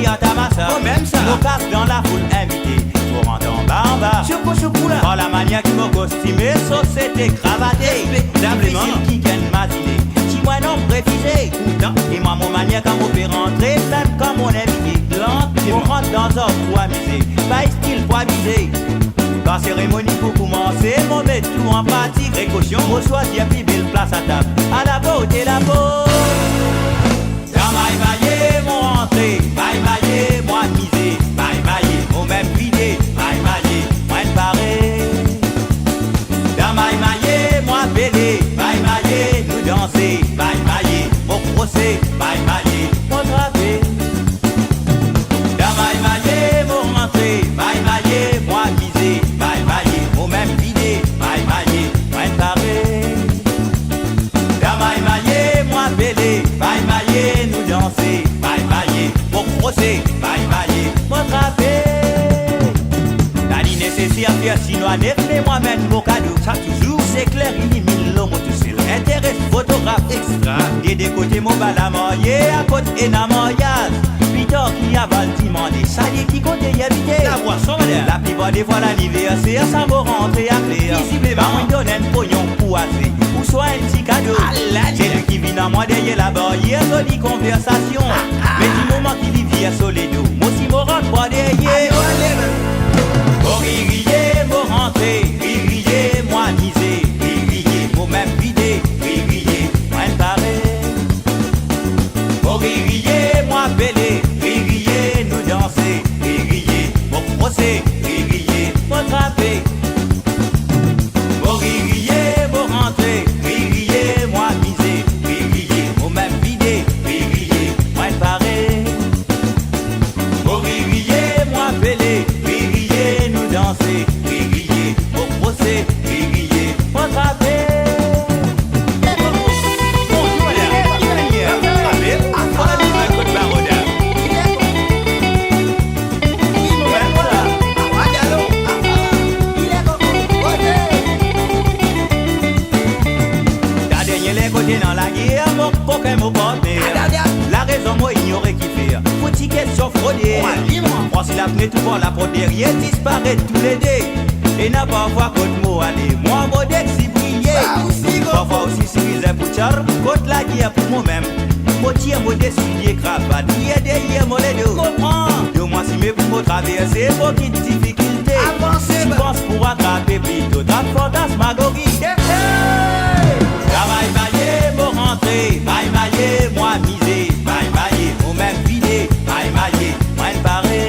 qui entame ça. Oh, même ça. Nous casse dans la foule invitée. Pour rentrer en bas en bas. Choco là. Par la manière qui m'a costumé, société cravatée. Difficile qui gagne matinée. Si moi non précisé. Et moi mon manière quand on fait rentrer, ça comme mon invité. On rentre dans un pour amuser. Pas style pour aviser. La cérémonie pour commencer, on met tout en pratique. Précaution, on choisit plus belle place à table. À la beauté, la peau. Dans maille maillé, mon rentré. Maille maillé, moi misé. Maille maillé, mon même vidé. Maille maillé, moi paré. Dans maille maillé, moi belé. Maille maillé, nous danser. Maille maillé, mon procès. Maille maillé, mon travé. Dans maille maillé, mon rentré. Maille maillé, moi misé. Maille maillé, mon même vidé. Maille maillé, moi paré. Dans maille maillé, moi belé. Maille maillé, nous danser. Maille maillé, mon procès. Maille maillé, mon travé. La ligne nécessaire, faire sinon à neuf, mais moi-même, mon cadeau. Ça toujours, c'est clair, il y mille l'homme, tout seul. Intérêt, photographe extra. Des côtés, mon bal à marier, à côté, et na mariage. Peter qui a demandé, ça dit qui compte y habiter. La boisson, madame. La plupart des fois, l'anniversaire, ça va rentrer à clair. Visiblement. On donne un pognon pour assez, ou soit un petit cadeau. C'est lui qui vient à moi derrière la barrière, jolie conversation. Mais du moment qu'il y vient sur les dos, moi aussi, moi rentre pas derrière. Oh, riez, moi rentrer, riez, moi miser, riez, moi même vider, riez, moi paré. Oh, riez, moi belé, riez, nous danser, riez, mon procès, riez, moi trapper. Oh, riez, moi rentrer, riez, moi miser, riez, moi même vider, riez, moi paré. Oh, riez, moi belé, riez, nous danser, riez, mon procès, riez, moi trapper. Dans la guerre, mon coquin, mon partenaire. La raison, moi, ignorer qui faire. Faut-il question fraudière. Moi, si la fenêtre pour la porte derrière, disparaît tous les deux. Et n'a pas voir contre moi aller. Moi, modèle, si briller. Parfois aussi, si vous êtes pour char, contre la guerre pour moi-même. Moi, tiens, moi, décider, cravate. Ni derrière, moi, les deux. Comprends. De moi, si mes pour me traverser, pour qu'il difficulté. Si pense pour attraper plutôt, dans fantasmagorie. Maille maillé, mon rentré, maille maillé, moi misé, maille maillé, mon même vidé, maille maillé, moi paré.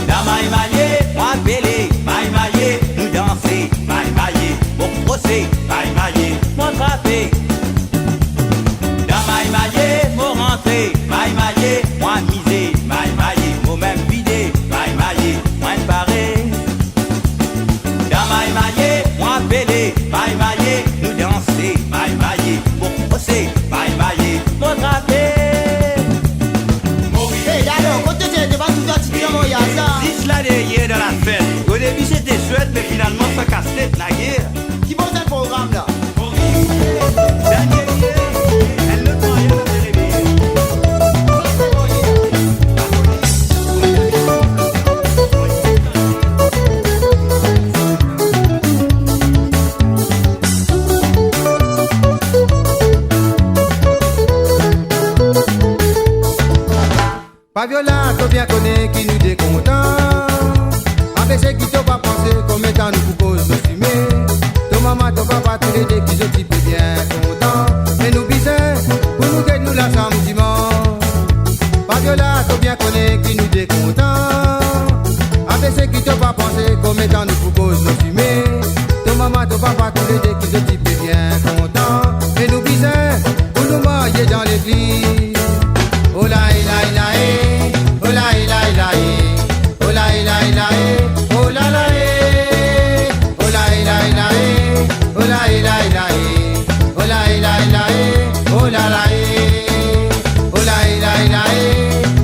Dans maille maillé, moi belé, maille maillé, nous danser, maille maillé, mon procès, maille maillé, mon trappé. Dans maille maillé, mon rentré, maille maillé, moi misé, maille maillé, mon même vidé, maille maillé, moi paré. Dans maille maillé, moi belé, maille maillé, nous danser, maille maillé, mon procès, maille maillé, mon trappé. Hey, d'accord, quand tu es devant tout ça, tu dis, moi, il y a ça. Dis là derrière dans la fête. Au début c'était chouette, mais finalement ça casse-tête la guerre. Qui pose un programme là? Dernier elle ne prend rien de réveiller. Fabiola, toi bien connais qui nous décontent. Avec ceux qui t'ont pas pensé comme étant nous pour cause de fumer. Ton maman, ton papa, tous les deux qui sont typés bien contents. Mais nous bisons, pour nous que nous la chambre dimanche. Fabiola, toi bien connais qui nous décontent. Avec ceux qui t'ont pas pensé comme étant nous pour cause de fumer. Ton maman, ton papa, tous les deux qui sont typés bien contents. Mais nous bisons, pour nous marier dans l'église. Oh la la la eh, oh la la la eh, oh la la la eh, oh la la eh, oh la la la eh, oh la la la eh, oh la la la eh, oh la la eh, oh la la la eh,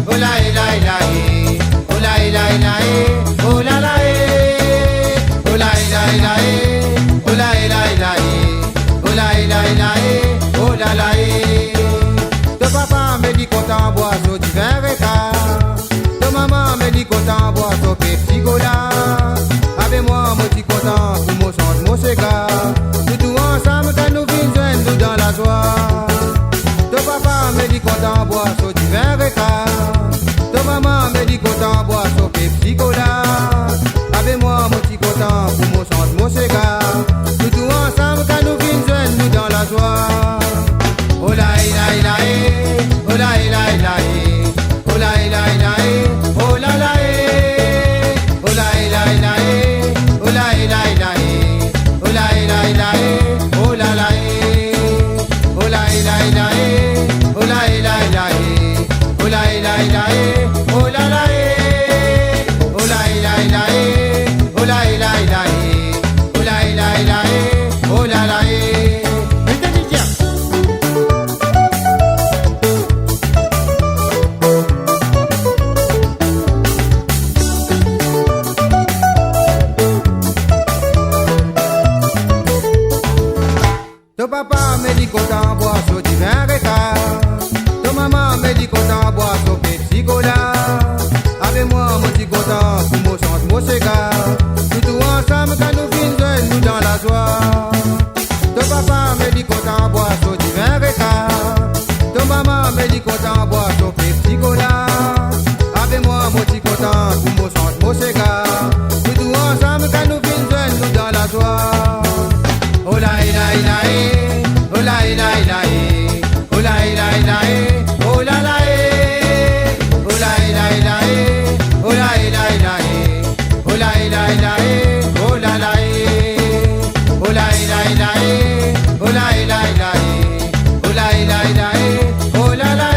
oh la la la eh, oh la la la eh, oh la la eh, oh la la la eh, oh la la la joie. Oh la la la oh la la la oh la la la oh la la oh la la la oh la la la oh la la la oh la la oh la la la oh la la la oh la la la oh la la oh la la la oh la la la oh la la la oh la la. Ton papa me dit qu'on t'envoie sur divin récart. Ton maman me dit qu'on t'envoie sur Pepsi Cola. Avec moi, mon petit content, pour mon chante, mon cigare. Nous tous ensemble, quand nous finissons, nous dans la joie. Ton papa me dit qu'on t'envoie sur divin récart. Ton maman me dit qu'on t'envoie sur Pepsi Cola. Avec moi, mon petit content, pour mon chante, mon cigare. Nous tous ensemble, quand nous finissons, nous dans la joie. Oh la la la oh la la la oh la la la oh la la oh la la la oh la la la oh la la la oh la la oh la la la oh la la la oh la la la oh la la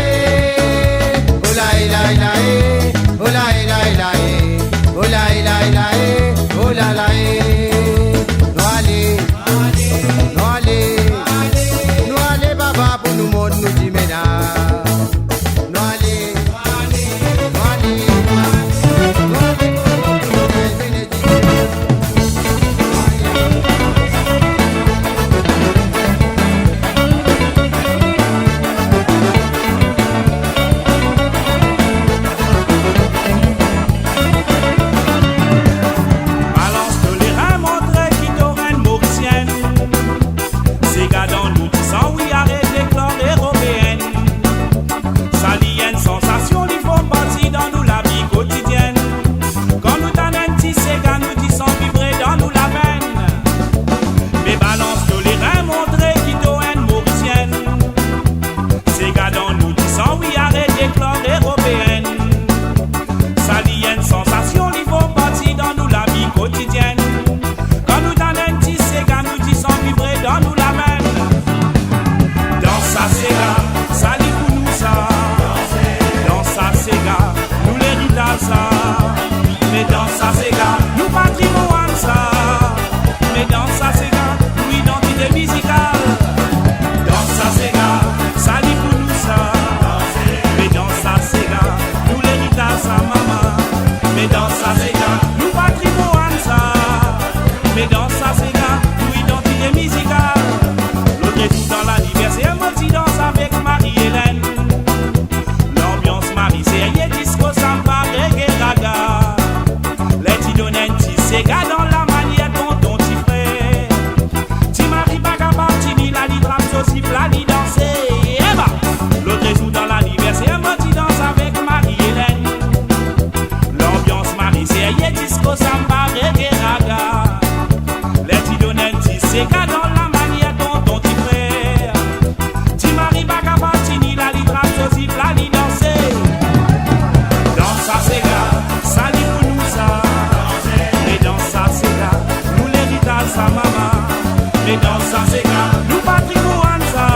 oh la la la oh la la la oh la la la oh la la. Nous monde nous dit ménage. Nous allez, nous allez, nous allez, balance de les reins montrés qui t'auraient une mauricienne. C'est gars dans nous qui sont oui arrête. Européenne, ça lie une sensation, ils font partie dans nous la vie quotidienne. Quand nous t'en un petit ségat, nous disons vibrer dans nous la peine. Mais balance tous les reins montrés qui t'ont une mauricienne. Ségat dans nous disons oui arrête d'éclore européenne. Ça lie une sensation, ils font partie dans nous la vie quotidienne. Quand nous t'en un petit ségat, nous disons vibrer dans nous la peine. Ça lit pour nous ça. Dans ça c'est gars, nous l'héritage ça. Mais dans ça c'est gars, nous patrimoine ça. Mais dans ça c'est gars, nous identité musicale. Dans ça c'est gars, ça lit pour nous ça. Mais dans ça c'est gars, nous l'héritage ça maman. Mais dans ça c'est gars, nous patrimoine ça. Mais dans ça c'est gars, nous identité musicale. L'autre est tout dans l'anniversaire, moi tu danses avec Marie-Hélène. L'ambiance Marie, c'est yé disco, samba, reggae, raga. Les petits donnent petits ségas dans la manière dont ton petit frère. Ti Marie Bagaba, Tini, la li drame, aussi la li danser. Eh bah, l'autre joue dans l'anniversaire, moi tu danses avec Marie-Hélène. L'ambiance Marie, c'est yé disco, samba, reggae, raga. Les petits donnent petits ségas dans la manière dont ton petit frère. Ti Marie Bagaba, Tini, la li drame, aussi la li danser. Dans ça c'est gars, ça lit pour nous ça. Mais dans ça c'est gars, nous l'héritage ça maman. Mais dans ça c'est gars, nous patrimoine ça.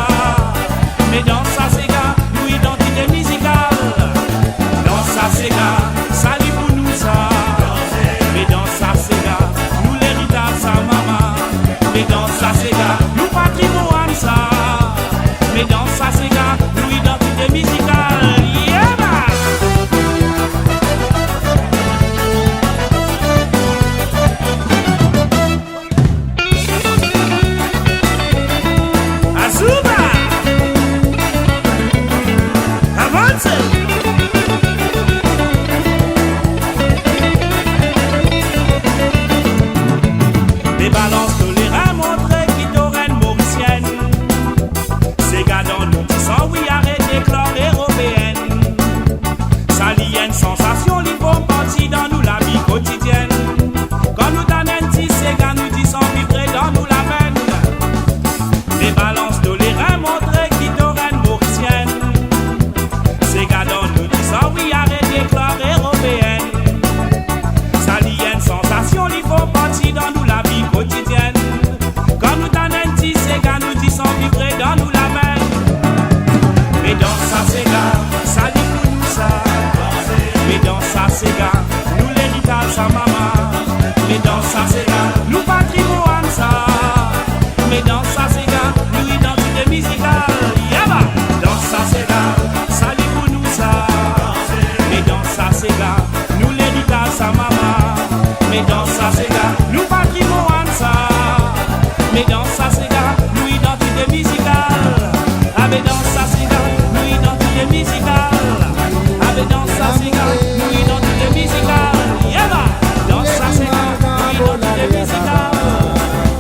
Mais dans ça c'est gars, nous identité musicale. Dans ça c'est gars, ça lit pour nous ça. Mais dans ça c'est gars, nous l'héritage ça maman. Mais dans ça c'est gars, nous patrimoine ça. Mais dans ça c'est gars, nous identité musicale. Yeah man. Azuma, avance. Des balances de les reins montrés qui t'auraient une mauricienne. Ces gars dans nous qui sont ça c'est là, nous patrimoine ça. Mais dans ça c'est là, nous identité musicale. Yaba, dans ça c'est là, salut pour nous ça. Mais dans ça c'est là, nous l'édita sa maman. Mais dans ça c'est là, nous patrimoine ça. Mais dans ça c'est là, nous identité musicale. Ah mais dans ça c'est là, nous identité musicale. Ah mais dans ça c'est là, nous identité musicale. Yaba, dans ça c'est là, nous identité musicale.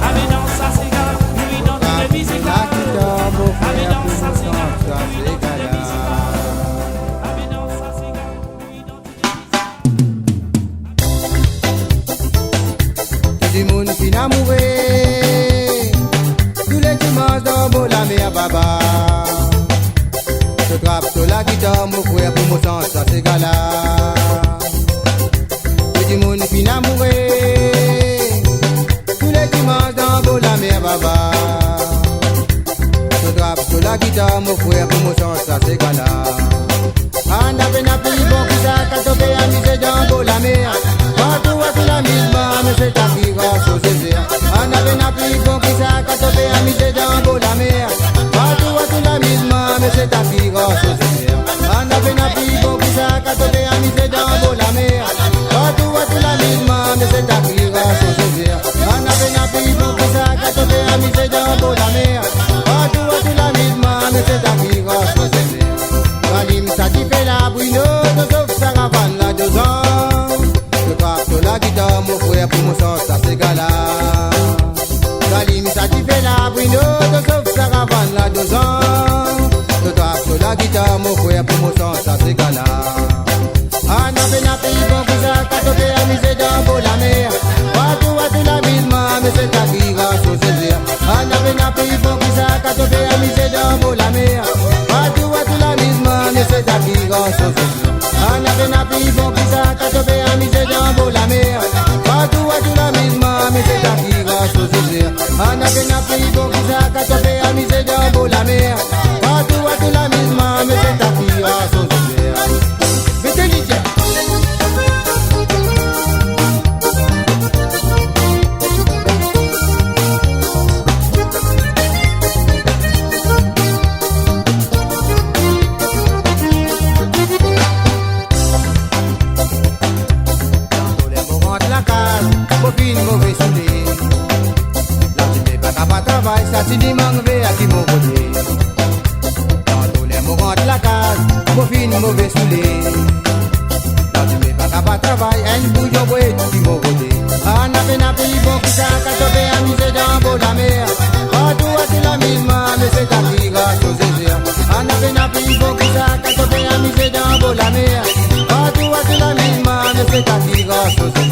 Ah mais dans ça c'est là, nous identité musicale. Ah mais dans ça c'est là, nous identité musicale. Ah mais dans ça c'est là, nous identité musicale. Tout le monde qui n'a mouru. Tous les dimanches dans Bola mais à Baba. Je trappe sur la guitare, mon frère pour mon sens, ça c'est gala. Tout le monde qui n'a mouru. Tous les dimanches dans Bola mais à Baba. Je trappe sur la guitare, mon frère pour mon sens, ça c'est gala. On a peine à payer bon qui ça, quand on fait amuser dans Bola mais partout à tout la mise, mais c'est ta qui va saucer. On a peine à payer bon qui ça, quand on fait amuser dans Bola mais partout à tout la mise, mais c'est ta qui va saucer. On a peine à payer bon qui ça, quand on fait amuser dans Bola mais partout à tout la mise, mais c'est ta qui va saucer. On a peine à payer bon qui ça, quand on fait amuser dans Bola mais partout à tout la mise, mais c'est ta qui va saucer. Valim ça qui fait la brune, sauf ça ravane la 2 ans. Je frappe sur la guitare, mon frère pour mon sens, ça c'est gala. Valim ça qui fait la brune, sauf ça ravane la 2 ans. Je frappe sur la guitare, mon frère pour mon sens, ça c'est gala. On a peine à payer bon pour ça, quand on fait amuser dans Bola mer. Partout à tout la ville, mais c'est ta qui va saucer. On a peine à payer bon pour ça, quand on fait amuser dans Bola mer. Partout à tout la ville, mais c'est ta qui va saucer. On a peine à payer bon pour ça, quand on fait amuser dans Bola mer. Partout à tout la ville, mais c'est ta qui va saucer. On a peine à payer bon pour ça, quand on fait amuser dans Bola mer. Partout à tout la ville, mais c'est ta qui va saucer. Mettez l'idée. Mauvais soulé. Là tu n'es pas travail, ça tu dis m'enlever à qui m'ont volé. Dans tous les mots rentre la case, mauvais soulé. Là tu n'es pas travail, un bouillon boé qui m'ont volé. On a peine à payer bon qui ça, quand on fait amuser dans Bola mer. Partout à tout la mise, mais c'est ta qui grâce aux aisirs. On a peine à payer bon qui ça, quand on fait amuser dans Bola mer. Partout à tout la mise, mais c'est ta qui grâce aux aisirs.